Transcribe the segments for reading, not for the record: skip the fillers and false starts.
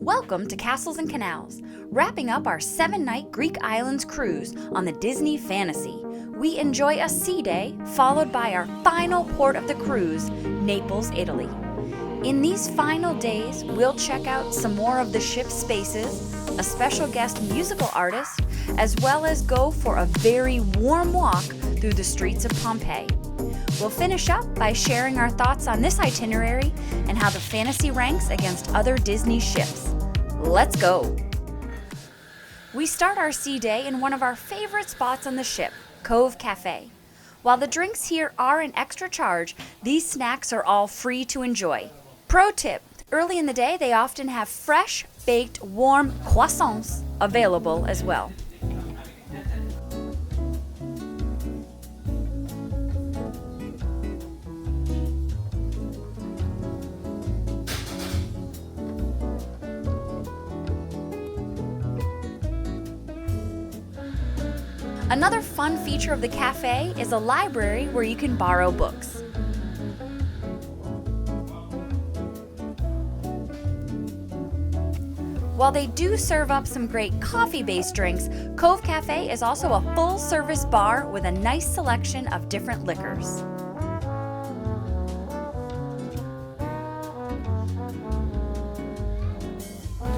Welcome to Castles and Canals, wrapping up our 7-night Greek Islands cruise on the Disney Fantasy. We enjoy a sea day, followed by our final port of the cruise, Naples, Italy. In these final days, we'll check out some more of the ship's spaces, a special guest musical artist, as well as go for a very warm walk through the streets of Pompeii. We'll finish up by sharing our thoughts on this itinerary and how the Fantasy ranks against other Disney ships. Let's go! We start our sea day in one of our favorite spots on the ship, Cove Cafe. While the drinks here are an extra charge, these snacks are all free to enjoy. Pro tip, early in the day they often have fresh, baked, warm croissants available as well. Another fun feature of the cafe is a library where you can borrow books. While they do serve up some great coffee-based drinks, Cove Cafe is also a full-service bar with a nice selection of different liquors.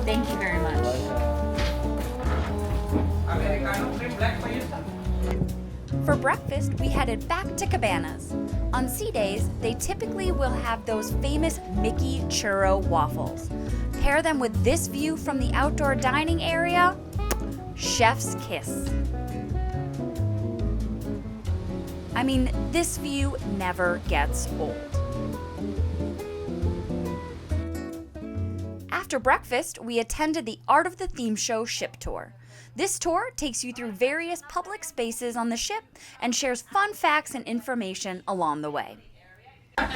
Thank you very much. For breakfast, we headed back to Cabanas. On sea days, they typically will have those famous Mickey churro waffles. Pair them with this view from the outdoor dining area, chef's kiss. I mean, this view never gets old. After breakfast, we attended the Art of the Theme Show ship tour. This tour takes you through various public spaces on the ship and shares fun facts and information along the way. I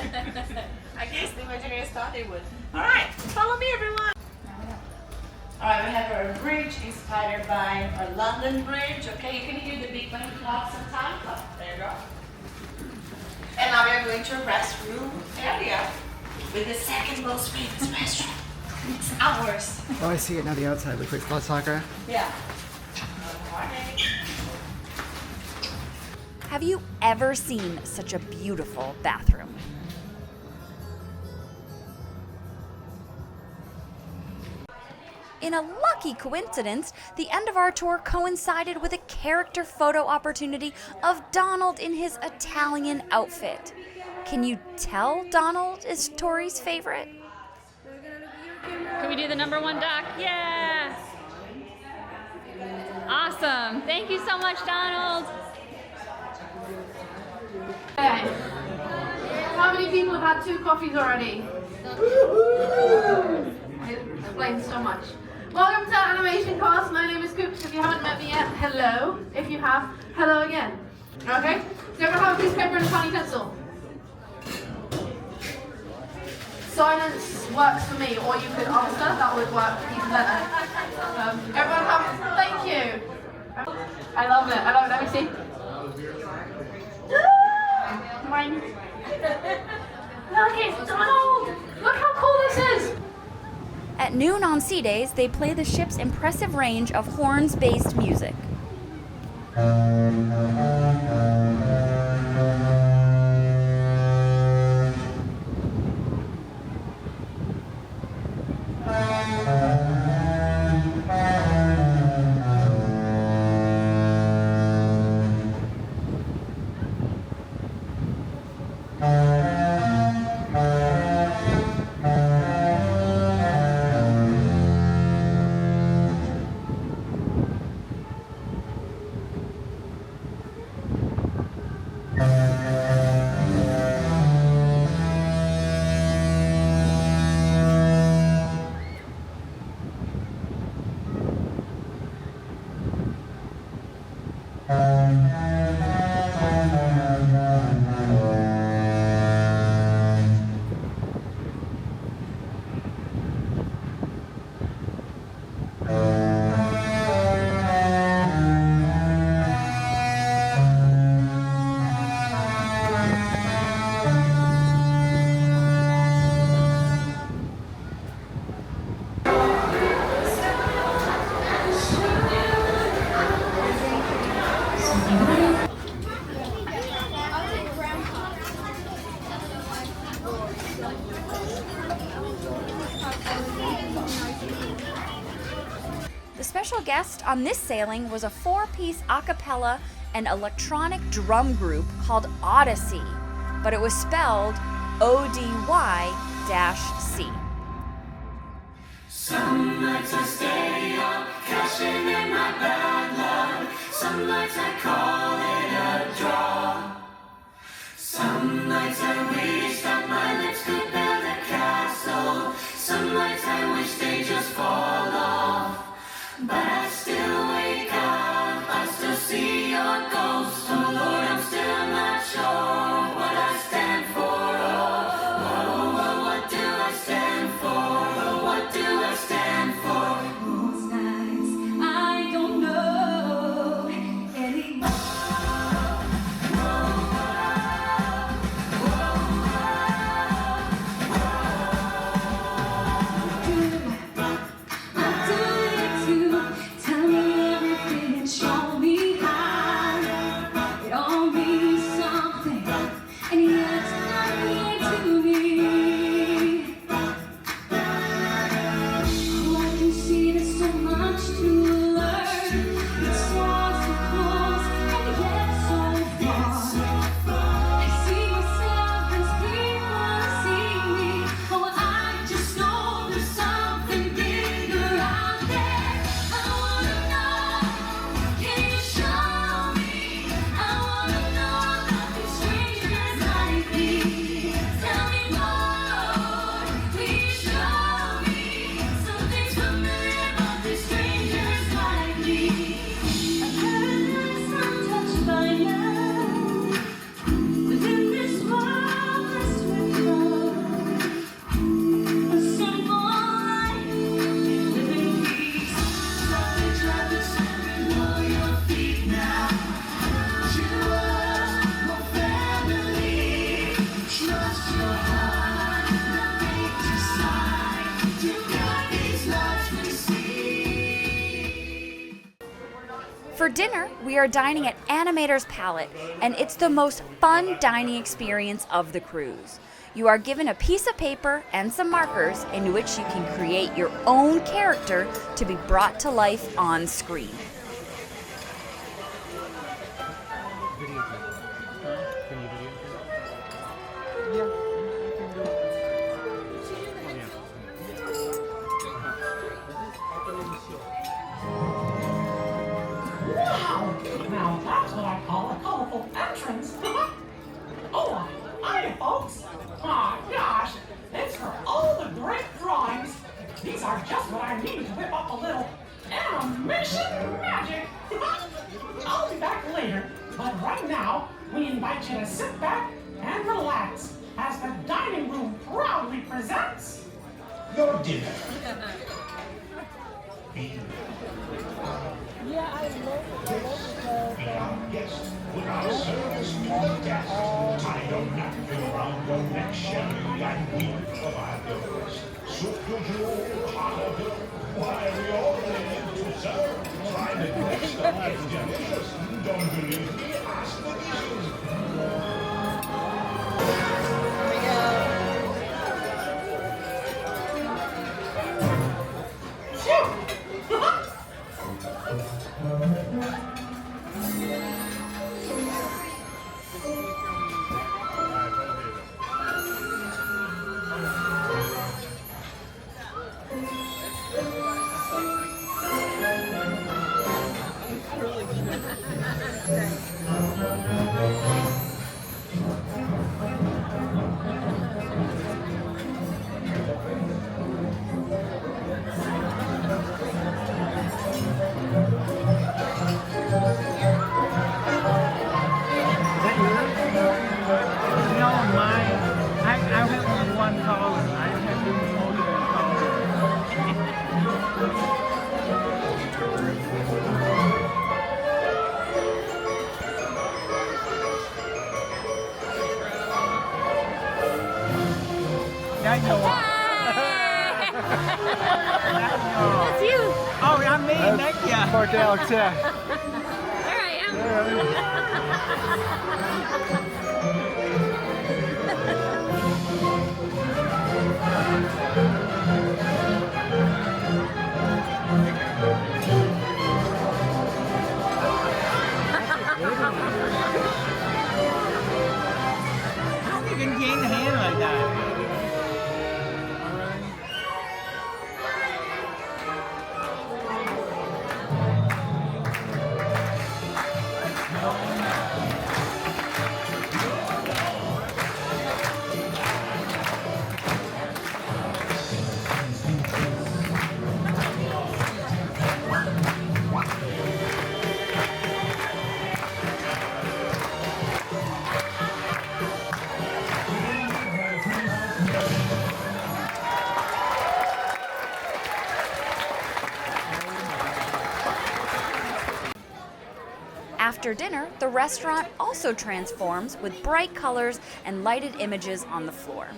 guess the Imagineers thought they would. Alright, follow me everyone. Alright, we have our bridge inspired by our London Bridge. Okay, you can hear the big bang clock sometimes. Oh, there you go. And now we are going to a restroom area with the second most famous restroom. It's ours. Oh, I see it now. The outside looks like Spot Soccer. Yeah. Have you ever seen such a beautiful bathroom? In a lucky coincidence, the end of our tour coincided with a character photo opportunity of Donald in his Italian outfit. Can you tell Donald is Tori's favorite? Can we do the number one duck? Yeah! Awesome. Thank you so much, Donald. Okay. How many people have had 2 coffees already? It explains so much. Welcome to Animation Cast. My name is Coops. If you haven't met me yet, hello. If you have, hello again. Okay? So everyone have a piece of paper and a tiny pencil. Silence works for me, or you could answer. That would work even better. Everyone have, thank you. I love it. I love it. Let me see. Mine. Look, it's Donald! Look how cool this is! At noon on sea days, they play the ship's impressive range of horns-based music. special guest on this sailing was a 4-piece a cappella and electronic drum group called Odyssey, but it was spelled ODY-C. Some nights I stay up, cashing in my bad luck. Some nights I call it a draw. Some nights I wish that my lips could build a castle. Some nights I wish they just fall off. But I still wake up, I still see your ghost. Oh Lord, I'm still not sure what I stand for. What do I stand for? What do I stand for? Most nights I don't know anymore. What do it do? Tell me everything and show me how. It all means something, and yet it's not clear to me. Oh, I can see there's so much to learn. It's all so close and yet so far. I see myself as people see me. Oh, I just know there's something bigger out there. I wanna know, can you show me? I wanna know about these strangers like me. Tell me more, please show me something familiar about these strangers like me. I've heard this untouched by now. Within this world blessed with love, a simple life, live in peace. Softly drive the sun below your feet now. Trust your family, trust your heart, not make decide. You got these lives we see. For dinner, we are dining at Animator's Palette, and it's the most fun dining experience of the cruise. You are given a piece of paper and some markers in which you can create your own character to be brought to life on screen. Wow! Now that's what I call a colorful entrance. Oh, hi, folks. My gosh, thanks for all the great drawings. These are just what I need to whip up a little animation magic. I'll be back later, but right now, we invite you to sit back and relax as the dining room proudly presents your dinner. Yes, with our service to the guests, tie your napkin around your neck, shelly, and we provide the rest. Soup du jour, hot or good, why we all live to serve. Try the next stuff, it's delicious. Don't believe me? Ask the dishes. That's you. Oh, I'm me, thank you. Mark Alex, yeah. There I am. After dinner, the restaurant also transforms with bright colors and lighted images on the floor.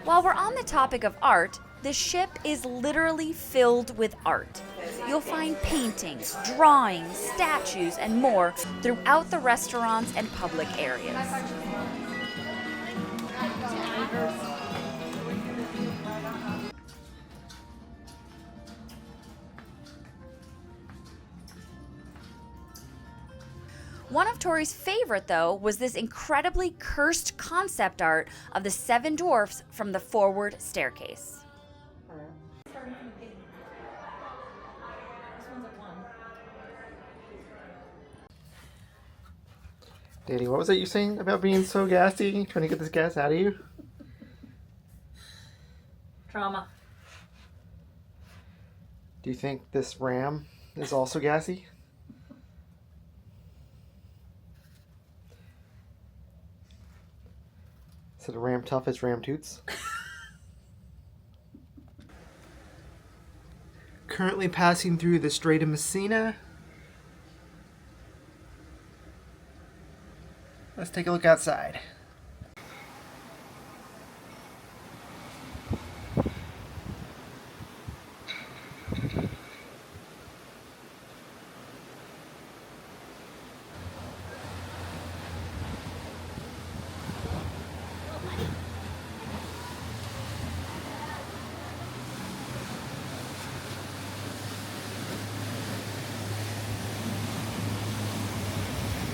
While we're on the topic of art, the ship is literally filled with art. You'll find paintings, drawings, statues, and more throughout the restaurants and public areas. One of Tori's favorite, though, was this incredibly cursed concept art of the 7 dwarfs from the forward staircase. Danny, what was it you saying about being so gassy? Trying to get this gas out of you? Trauma. Do you think this ram is also gassy? Is it a ram tough as ram toots? Currently passing through the Strait of Messina. Let's take a look outside.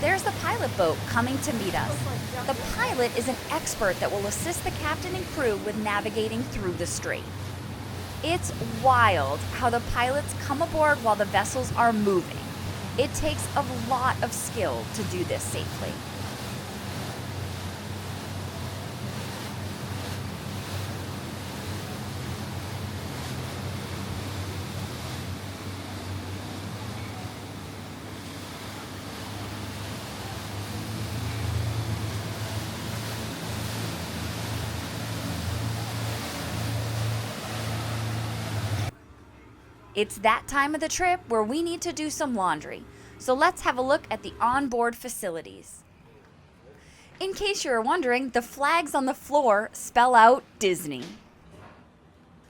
There's the pilot boat coming to meet us. The pilot is an expert that will assist the captain and crew with navigating through the strait. It's wild how the pilots come aboard while the vessels are moving. It takes a lot of skill to do this safely. It's that time of the trip where we need to do some laundry, so let's have a look at the onboard facilities. In case you're wondering, the flags on the floor spell out Disney.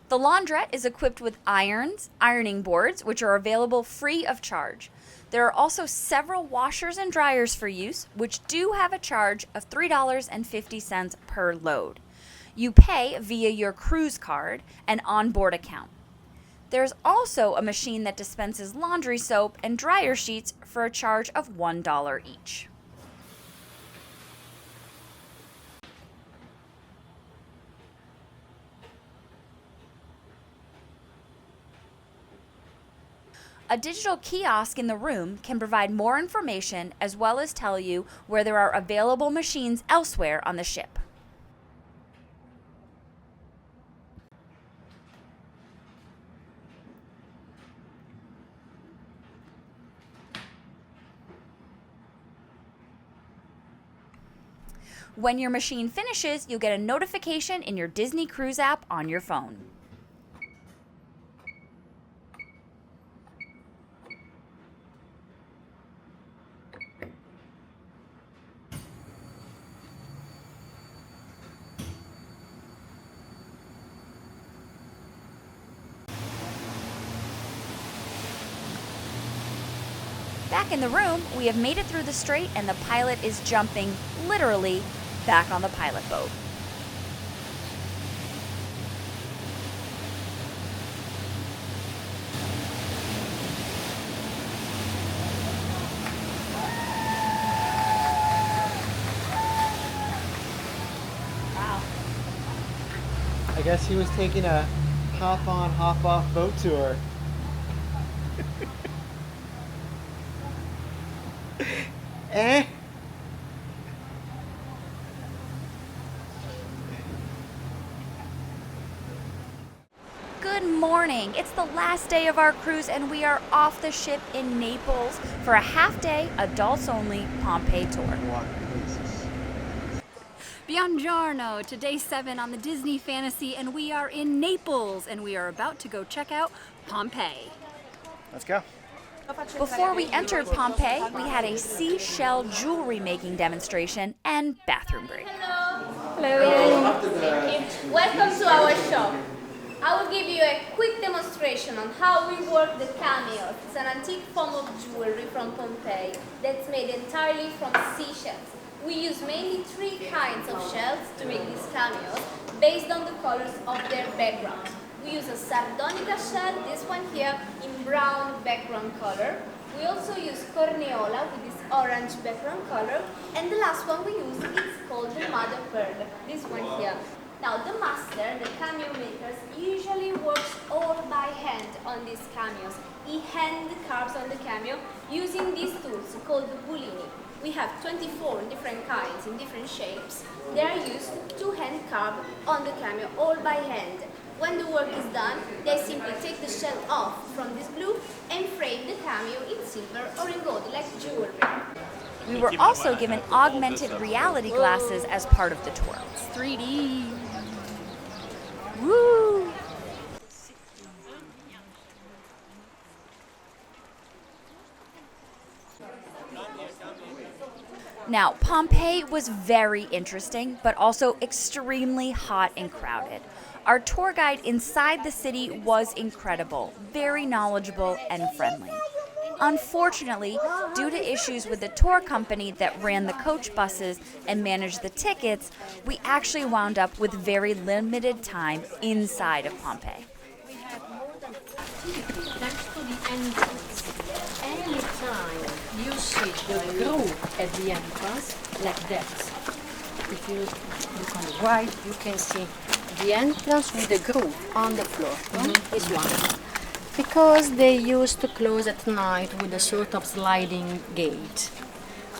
The laundrette is equipped with irons, ironing boards, which are available free of charge. There are also several washers and dryers for use, which do have a charge of $3.50 per load. You pay via your cruise card and onboard account. There's also a machine that dispenses laundry soap and dryer sheets for a charge of $1 each. A digital kiosk in the room can provide more information as well as tell you where there are available machines elsewhere on the ship. When your machine finishes, you'll get a notification in your Disney Cruise app on your phone. Back in the room, we have made it through the strait and the pilot is jumping, literally, back on the pilot boat. Wow. I guess he was taking a hop on, hop off boat tour. Eh? Good morning. It's the last day of our cruise and we are off the ship in Naples for a half-day, adults-only Pompeii tour. Buongiorno to day 7 on the Disney Fantasy, and we are in Naples and we are about to go check out Pompeii. Let's go. Before we entered Pompeii, we had a seashell jewelry making demonstration and bathroom break. Welcome to our shop. I will give you a quick demonstration on how we work the cameo. It's an antique form of jewelry from Pompeii that's made entirely from seashells. We use mainly 3 kinds of shells to make these cameos based on the colors of their background. We use a sardonica shell, this one here, in brown background color. We also use corneola with this orange background color. And the last one we use is called the mother pearl, this one here. Now the master, the cameo makers, usually works all by hand on these cameos. He hand carves on the cameo using these tools called the bulini. We have 24 different kinds in different shapes. They are used to hand carve on the cameo all by hand. When the work is done, they simply take the shell off from this glue and frame the cameo in silver or in gold, like jewelry. We were also given augmented reality glasses as part of the tour. It's 3D. Woo! Now, Pompeii was very interesting, but also extremely hot and crowded. Our tour guide inside the city was incredible, very knowledgeable and friendly. Unfortunately, due to issues with the tour company that ran the coach buses and managed the tickets, we actually wound up with very limited time inside of Pompeii. Thanks to the entrance. Anytime you see the groove at the entrance, like that. If you look on the right, you can see the entrance with the groove on the floor. This one. Because they used to close at night with a sort of sliding gate.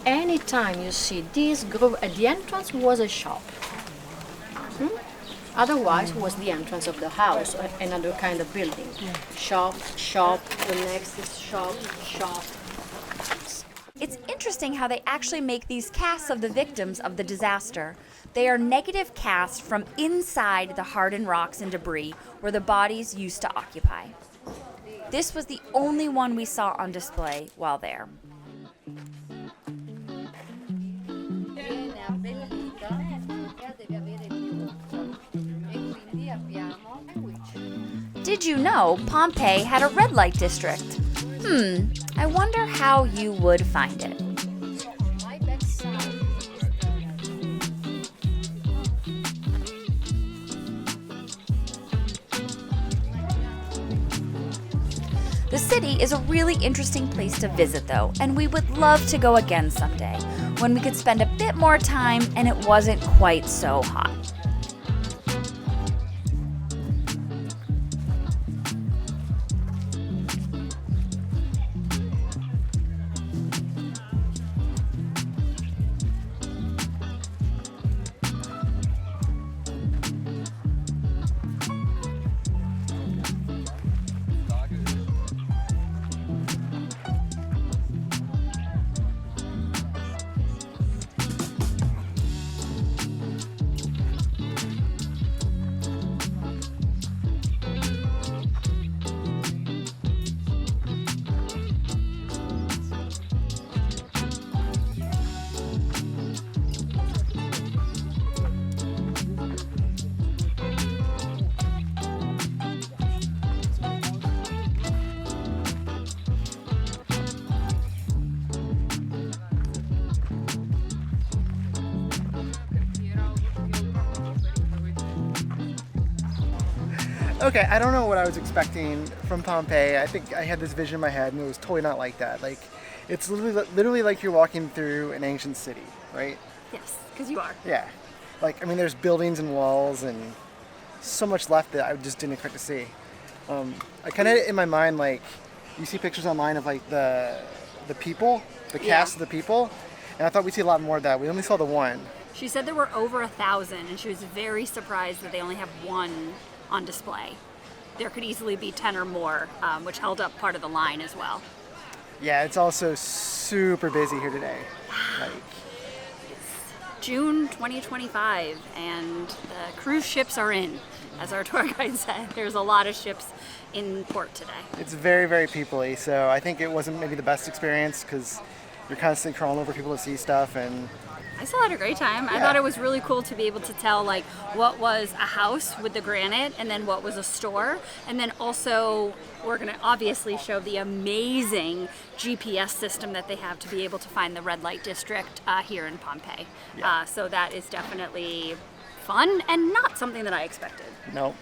Anytime you see this groove at the entrance was a shop. Otherwise was the entrance of the house, or another kind of building. Shop, shop, the next is shop, shop. It's interesting how they actually make these casts of the victims of the disaster. They are negative casts from inside the hardened rocks and debris where the bodies used to occupy. This was the only one we saw on display while there. Did you know Pompeii had a red light district? I wonder how you would find it. The city is a really interesting place to visit though, and we would love to go again someday, when we could spend a bit more time and it wasn't quite so hot. Okay, I don't know what I was expecting from Pompeii. I think I had this vision in my head and it was totally not like that. Like, it's literally like you're walking through an ancient city, right? Yes, because you are. Yeah. Like, I mean, there's buildings and walls and so much left that I just didn't expect to see. I kind of, in my mind, like, you see pictures online of like the people, the cast of the people, and I thought we'd see a lot more of that. We only saw the one. She said there were over 1,000, and she was very surprised that they only have one on display. there could easily be 10 or more, which held up part of the line as well. Yeah, it's also super busy here today. Like, June 2025, and the cruise ships are in. As our tour guide said, there's a lot of ships in port today. it's very, very people-y, so I think it wasn't maybe the best experience because you're constantly crawling over people to see stuff, and I still had a great time. I Yeah. thought it was really cool to be able to tell like what was a house with the granite and then what was a store. And then also we're gonna obviously show the amazing GPS system that they have to be able to find the red light district here in Pompeii. So that is definitely fun and not something that I expected. no.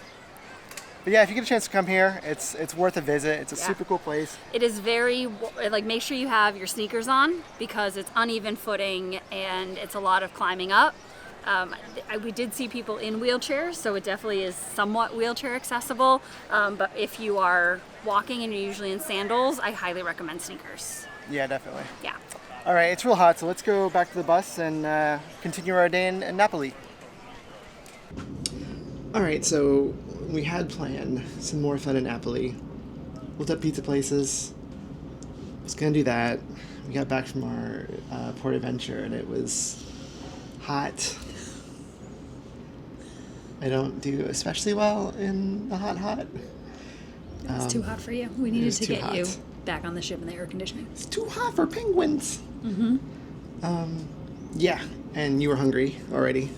But yeah, if you get a chance to come here, it's worth a visit. It's a super cool place. It is very, like, make sure you have your sneakers on because it's uneven footing and it's a lot of climbing up. We did see people in wheelchairs, so it definitely is somewhat wheelchair accessible. But if you are walking and you're usually in sandals, I highly recommend sneakers. Yeah, definitely. Yeah. All right, it's real hot, so let's go back to the bus and continue our day in Napoli. All right, so we had planned some more fun in Napoli. Looked up pizza places. Was gonna do that. We got back from our port adventure and it was hot. I don't do especially well in the hot. It's too hot for you. We needed was to too get you hot. back on the ship in the air conditioning. It's too hot for penguins. Yeah, and you were hungry already.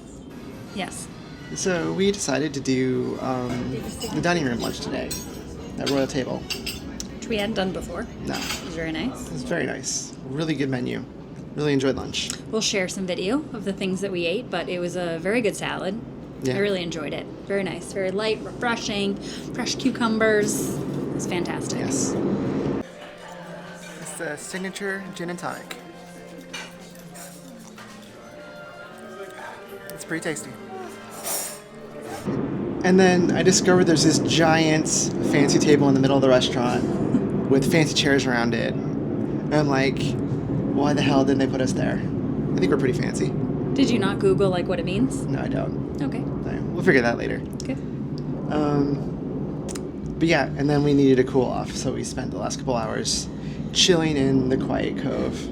Yes. So we decided to do the dining room lunch today at Royal Table. Which we hadn't done before. No, It was very nice. it was very nice. Really good menu. Really enjoyed lunch. We'll share some video of the things that we ate, but it was a very good salad. Yeah. I really enjoyed it. Very nice, very light, refreshing, fresh cucumbers. It was fantastic. Yes. It's the signature gin and tonic. It's pretty tasty. And then I discovered there's this giant fancy table in the middle of the restaurant with fancy chairs around it. And I'm like, why the hell didn't they put us there? I think we're pretty fancy. Did you not Google like what it means? No, I don't. Okay. No, we'll figure that later. Okay. But yeah, and then we needed to cool off, so we spent the last couple hours chilling in the Quiet Cove.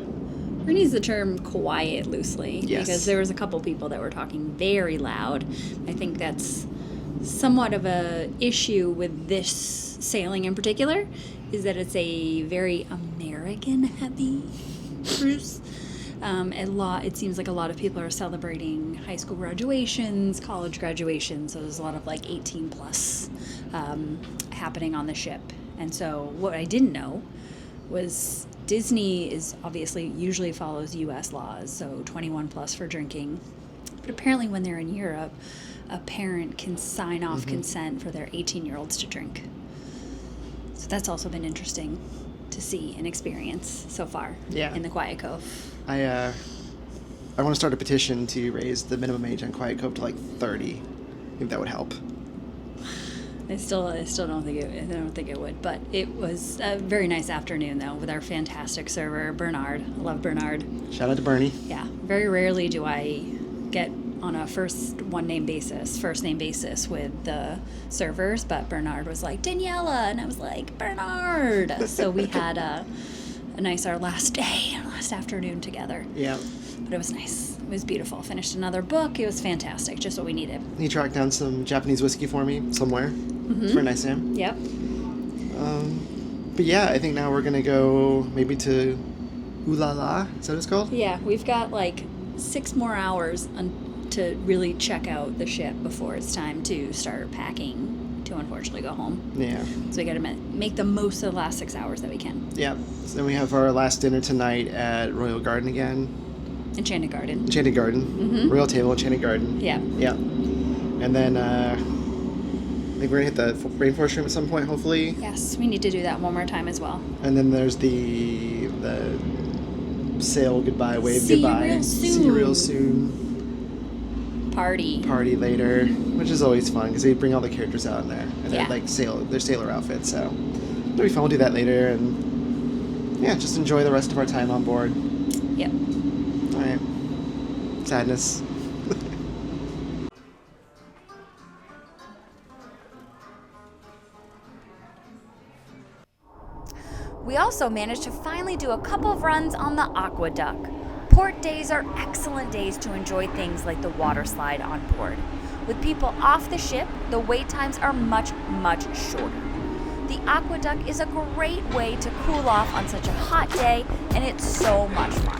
We're gonna use the term quiet loosely Yes. because there was a couple people that were talking very loud. I think that's somewhat of a issue with this sailing in particular, is that it's a very American heavy cruise. It seems like a lot of people are celebrating high school graduations, college graduations, so there's a lot of like 18 plus happening on the ship. And so what I didn't know was Disney is obviously usually follows US laws, so 21 plus for drinking. But apparently when they're in Europe, a parent can sign off consent for their 18-year-olds to drink. So that's also been interesting to see and experience so far Yeah. in the Quiet Cove. I want to start a petition to raise the minimum age on Quiet Cove to like 30. I think that would help. I still don't think it would, but it was a very nice afternoon though with our fantastic server Bernard. I love Bernard. Shout out to Bernie. Yeah, very rarely do I get on a first name basis with the servers, but Bernard was like Daniela, and I was like Bernard. So we had our last afternoon together. Yeah. But it was nice. It was beautiful. Finished another book. It was fantastic. Just what we needed. He tracked down some Japanese whiskey for me somewhere. It's very nice of him. Yep. But yeah, I think now we're gonna go maybe to Ulala. Is that what it's called? Yeah, we've got like 6 more hours to really check out the ship before it's time to start packing to unfortunately go home. Yeah. So we got to make the most of the last 6 hours that we can. Yeah. So then we have our last dinner tonight at Royal Garden again. Enchanted Garden. Enchanted Garden. Royal Table, Enchanted Garden. Yeah. Yeah. And then I think we're gonna hit the rainforest room at some point, hopefully. Yes, we need to do that one more time as well. And then there's the sail goodbye, wave See you goodbye. real See you soon. real soon. Party Later, which is always fun because they bring all the characters out in there and Yeah. they're like their sailor outfits. So it'll be fun. We'll do that later and yeah, just enjoy the rest of our time on board. Yep. All right. Sadness. We also managed to finally do a couple of runs on the Aqueduct. Port days are excellent days to enjoy things like the water slide on board. With people off the ship, the wait times are much, much shorter. The Aqueduct is a great way to cool off on such a hot day, and it's so much fun.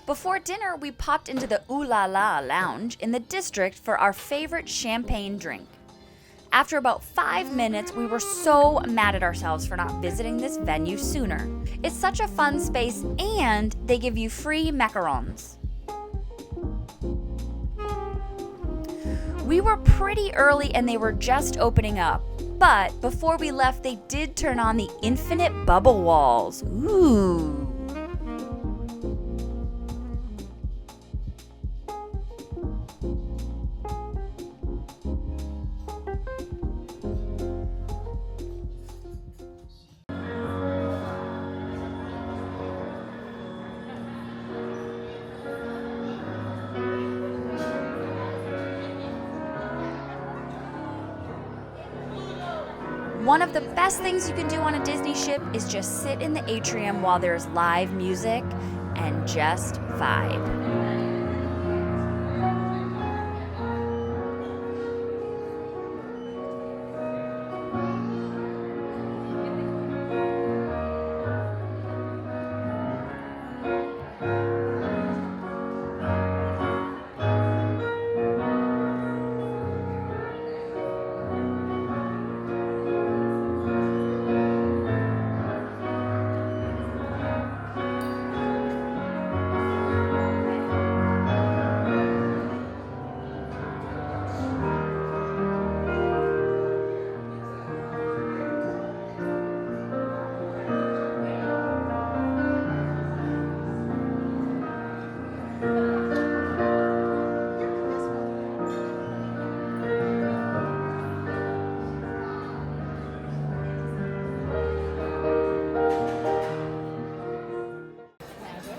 Before dinner, we popped into the Ooh La La Lounge in the district for our favorite champagne drink. After about 5 minutes, we were so mad at ourselves for not visiting this venue sooner. It's such a fun space, and they give you free macarons. We were pretty early and they were just opening up, but before we left, they did turn on the infinite bubble walls. Ooh. One of the best things you can do on a Disney ship is just sit in the atrium while there's live music and just vibe.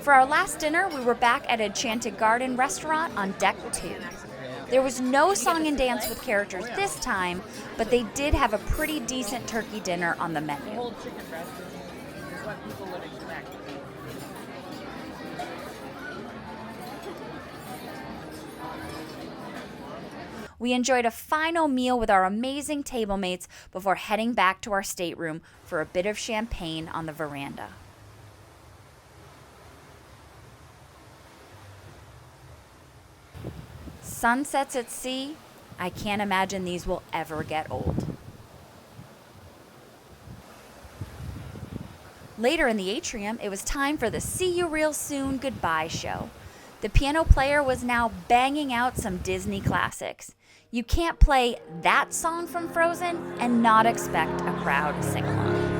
For our last dinner, we were back at Enchanted Garden restaurant on deck 2. There was no song and dance with characters this time, but they did have a pretty decent turkey dinner on the menu. We enjoyed a final meal with our amazing table mates before heading back to our stateroom for a bit of champagne on the veranda. Sunsets at sea, I can't imagine these will ever get old. Later in the atrium, it was time for the See You Real Soon Goodbye show. The piano player was now banging out some Disney classics. You can't play that song from Frozen and not expect a crowd to sing along.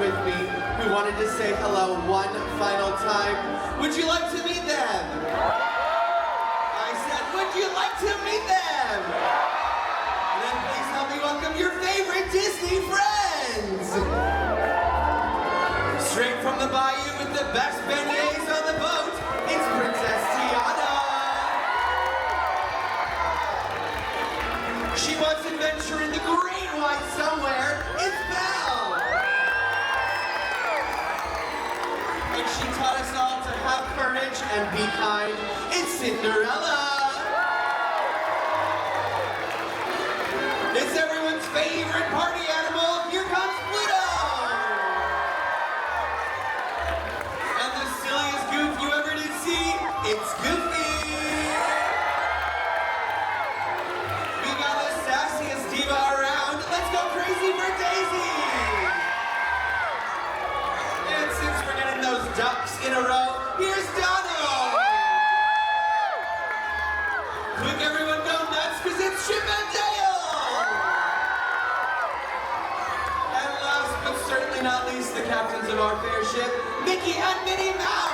with me who wanted to say hello one final time. Would you like to meet them? I said, would you like to meet them? And then please help me welcome your favorite Disney friends. Straight from the bayou with the best beignets on the boat, it's Princess Tiana. She wants adventure in the great white somewhere. It's Belle. And she taught us all to have courage and be kind. It's Cinderella. It's everyone's favorite party animal. Here comes Pluto. And the silliest goof you ever did see, it's Goofy. We got the sassiest diva around. Let's go crazy for Daisy. And since we're getting those ducks in a row, here's Donald. Quick, everyone go nuts, because it's Chip and Dale. And last but certainly not least, the captains of our fair ship, Mickey and Minnie Mouse.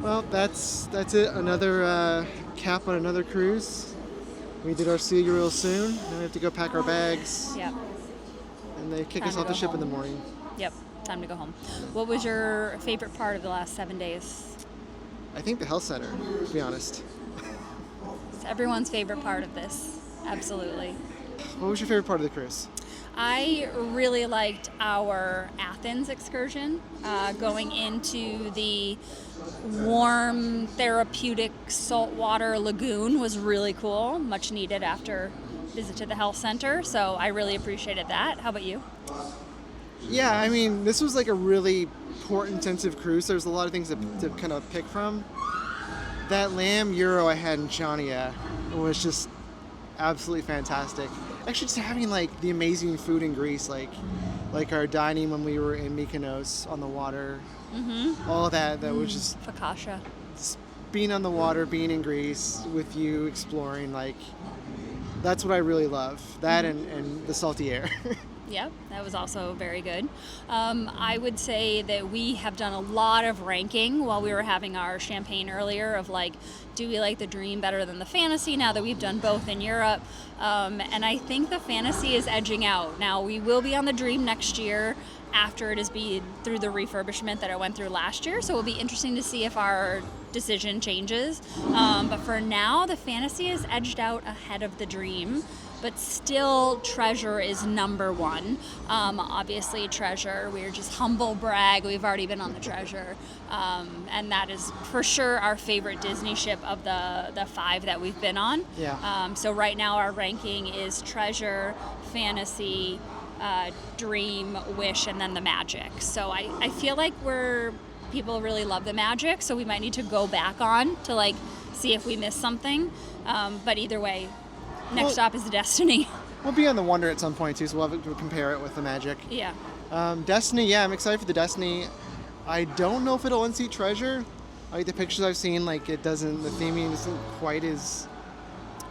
Well, that's it. Another cap on another cruise. We did our see you real soon. Now we have to go pack our bags. Yep. And they kick Time us to off the go ship in the home. morning. Yep. Time to go home. What was your favorite part of the last 7 days? I think the health center, to be honest. It's everyone's favorite part of this. Absolutely. What was your favorite part of the cruise? I really liked our Athens excursion, going into the warm, therapeutic saltwater lagoon was really cool, much needed after visit to the health center, so I really appreciated that. How about you? Yeah, I mean, this was like a really port-intensive cruise. There's a lot of things to kind of pick from. That lamb gyro I had in Chania was just absolutely fantastic. Actually, just having like the amazing food in Greece, like our dining when we were in Mykonos on the water, all that was just Fakasha. being on the water, being in Greece with you, exploring, like that's what I really love. That and the salty air. Yep, that was also very good. I would say that we have done a lot of ranking while we were having our champagne earlier of like, do we like the Dream better than the Fantasy now that we've done both in Europe? And I think the Fantasy is edging out. Now, we will be on the Dream next year after it has been through the refurbishment that it went through last year. So it'll be interesting to see if our decision changes. But for now, the Fantasy is edged out ahead of the Dream. But still, Treasure is number one. Obviously, Treasure, we're just humble brag. We've already been on the Treasure. And that is for sure our favorite Disney ship of the 5 that we've been on. Yeah. So right now our ranking is Treasure, Fantasy, Dream, Wish, and then the Magic. So I feel like people really love the Magic, so we might need to go back on to like see if we missed something. But either way, next stop is the Destiny. We'll be on the Wonder at some point too, so we'll have to compare it with the Magic. Yeah. Destiny, yeah, I'm excited for the Destiny. I don't know if it'll unseat Treasure. Like the pictures I've seen, like the theming isn't quite as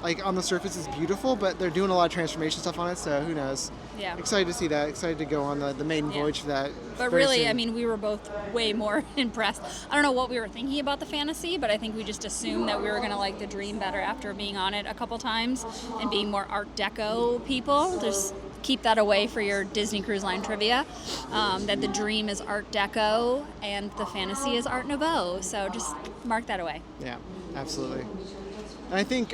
like on the surface is beautiful, but they're doing a lot of transformation stuff on it, so who knows. Yeah. Excited to see that. Excited to go on the maiden voyage for that. But very really, soon. I mean, we were both way more impressed. I don't know what we were thinking about the Fantasy, but I think we just assumed that we were going to like the Dream better after being on it a couple times and being more Art Deco people. Just keep that away for your Disney Cruise Line trivia, that the Dream is Art Deco and the Fantasy is Art Nouveau. So just mark that away. Yeah, absolutely. And I think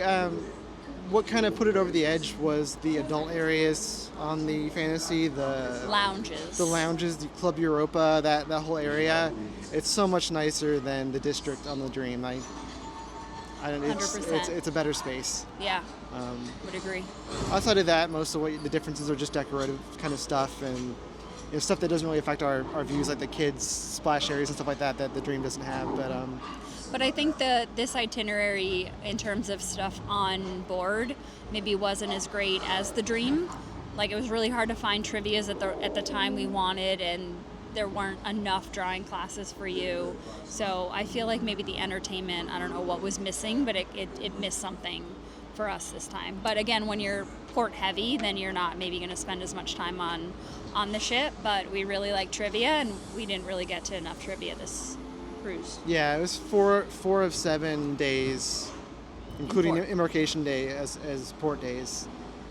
what kind of put it over the edge was the adult areas on the Fantasy, the Lounges. the Club Europa, that whole area. It's so much nicer than the District on the Dream. I don't. It's 100%. a better space. Yeah, would agree. Outside of that, most of what the differences are just decorative kind of stuff and stuff that doesn't really affect our views, like the kids' splash areas and stuff like that the Dream doesn't have. But I think that this itinerary, in terms of stuff on board, maybe wasn't as great as the Dream. Like, it was really hard to find trivias at the time we wanted, and there weren't enough drawing classes for you. So I feel like maybe the entertainment, I don't know what was missing, but it missed something for us this time. But again, when you're port heavy, then you're not maybe going to spend as much time on the ship. But we really like trivia, and we didn't really get to enough trivia this cruise. Yeah, it was four of 7 days, including Embarkation Day as port days.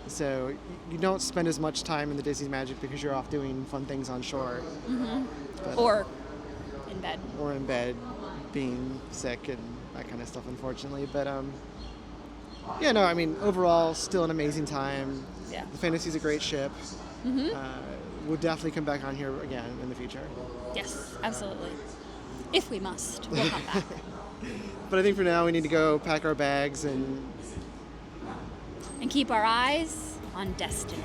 So you don't spend as much time in the Disney's Magic because you're off doing fun things on shore. Mm-hmm. Or in bed. Or in bed, being sick and that kind of stuff, unfortunately. But yeah, no, I mean, overall, still an amazing time. Yeah. The Fantasy's a great ship. Mm-hmm. We'll definitely come back on here again in the future. Yes, absolutely. If we must, we'll come back. But I think for now we need to go pack our bags and keep our eyes on destiny.